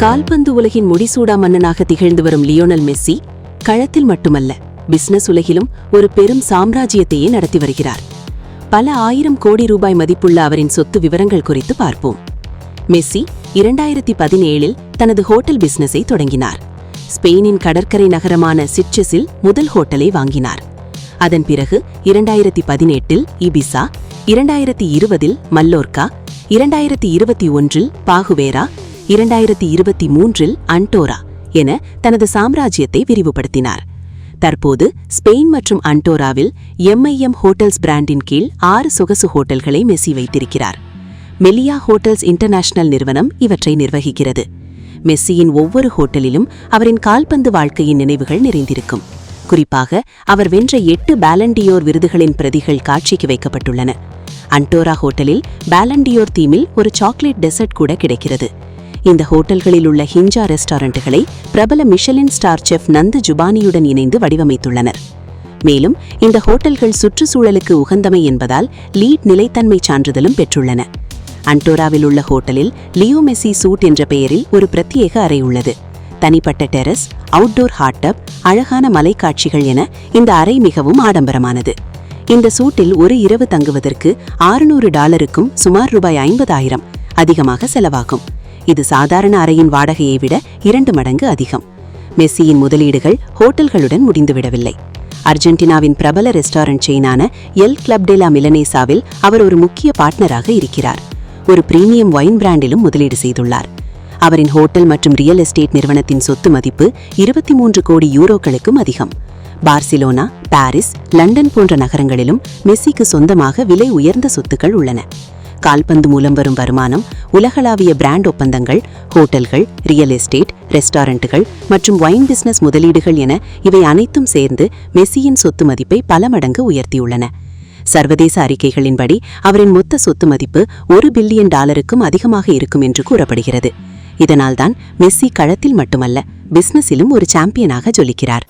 கால்பந்து உலகின் முடிசூடா மன்னனாக திகழ்ந்து வரும் லியோனல் மெஸ்ஸி களத்தில் மட்டுமல்ல பிசினஸ் உலகிலும் ஒரு பெரும் சாம்ராஜ்யத்தையே நடத்தி வருகிறார். பல 1000 கோடி ரூபாய் மதிப்புள்ள அவரின் சொத்து விவரங்கள் குறித்து பார்ப்போம். மெஸ்ஸி 2017இல் தனது ஹோட்டல் பிசினஸை தொடங்கினார். ஸ்பெயினின் கடற்கரை நகரமான சிட்செஸில் முதல் ஹோட்டலை வாங்கினார். அதன் பிறகு 2018இல் இபிசா, 2020இல் மல்லோர்கா, 2021இல் பாகுவேரா, 2023இல் அன்டோரா என தனது சாம்ராஜ்யத்தை விரிவுபடுத்தினார். தற்போது ஸ்பெயின் மற்றும் அன்டோராவில் MIM ஹோட்டல்ஸ் பிராண்டின் கீழ் 6 சொகுசு ஹோட்டல்களை மெஸ்ஸி வைத்திருக்கிறார். மெலியா ஹோட்டல்ஸ் இன்டர்நேஷனல் நிறுவனம் இவற்றை நிர்வகிக்கிறது. மெஸ்ஸியின் ஒவ்வொரு ஹோட்டலிலும் அவரின் கால்பந்து வாழ்க்கையின் நினைவுகள் நிறைந்திருக்கும். குறிப்பாக அவர் வென்ற 8 பாலண்டியோர் விருதுகளின் பிரதிகள் காட்சிக்கு வைக்கப்பட்டுள்ளன. அன்டோரா ஹோட்டலில் பாலண்டியோர் தீமில் ஒரு சாக்லேட் டெசர்ட் கூட கிடைக்கிறது. இந்த ஹோட்டல்களில் உள்ள ஹிஞ்சா ரெஸ்டாரண்ட்டுகளை பிரபல மிஷலின் ஸ்டார் செஃப் நந்து ஜுபானியுடன் இணைந்து வடிவமைத்துள்ளனர். மேலும் இந்த ஹோட்டல்கள் சுற்றுச்சூழலுக்கு உகந்தமை என்பதால் லீட் நிலைத்தன்மை சான்றிதழும் பெற்றுள்ளன. அன்டோராவில் உள்ள ஹோட்டலில் லியோ மெஸ்ஸி சூட் என்ற பெயரில் ஒரு பிரத்யேக அறை உள்ளது. தனிப்பட்ட டெரஸ், அவுட்டோர் ஹாட் டப், அழகான மலைக்காட்சிகள் என இந்த அறை மிகவும் ஆடம்பரமானது. இந்த சூட்டில் ஒரு இரவு தங்குவதற்கு $600க்கும் சுமார் ₹50,000 அதிகமாக செலவாகும். இது சாதாரண அறையின் வாடகையை விட 2 மடங்கு அதிகம். மெஸ்ஸியின் முதலீடுகள் ஹோட்டல்களுடன் முடிந்துவிடவில்லை. அர்ஜென்டினாவின் பிரபல ரெஸ்டாரண்ட் செயினான எல் கிளப் டெ லா மிலனேசாவில் அவர் ஒரு முக்கிய பார்ட்னராக இருக்கிறார். ஒரு பிரீமியம் வைன் பிராண்டிலும் முதலீடு செய்துள்ளார். அவரின் ஹோட்டல் மற்றும் ரியல் எஸ்டேட் நிறுவனத்தின் சொத்து மதிப்பு 23 கோடி யூரோக்களுக்கும் அதிகம். பார்சிலோனா, பாரிஸ், லண்டன் போன்ற நகரங்களிலும் மெஸ்ஸிக்கு சொந்தமாக விலை உயர்ந்த சொத்துக்கள் உள்ளன. கால்பந்து மூலம் வரும் வருமானம், உலகளாவிய பிராண்ட் ஒப்பந்தங்கள், ஹோட்டல்கள், ரியல் எஸ்டேட், ரெஸ்டாரண்ட்டுகள் மற்றும் வைன் பிசினஸ் முதலீடுகள் என இவை அனைத்தும் சேர்ந்து மெஸ்ஸியின் சொத்து மதிப்பை பல மடங்கு உயர்த்தியுள்ளன. சர்வதேச அறிக்கைகளின்படி அவரின் மொத்த சொத்து மதிப்பு $1 பில்லியன் அதிகமாக இருக்கும் என்று கூறப்படுகிறது. இதனால்தான் மெஸ்ஸி களத்தில் மட்டுமல்ல பிசினஸிலும் ஒரு சாம்பியனாக ஜொலிக்கிறார்.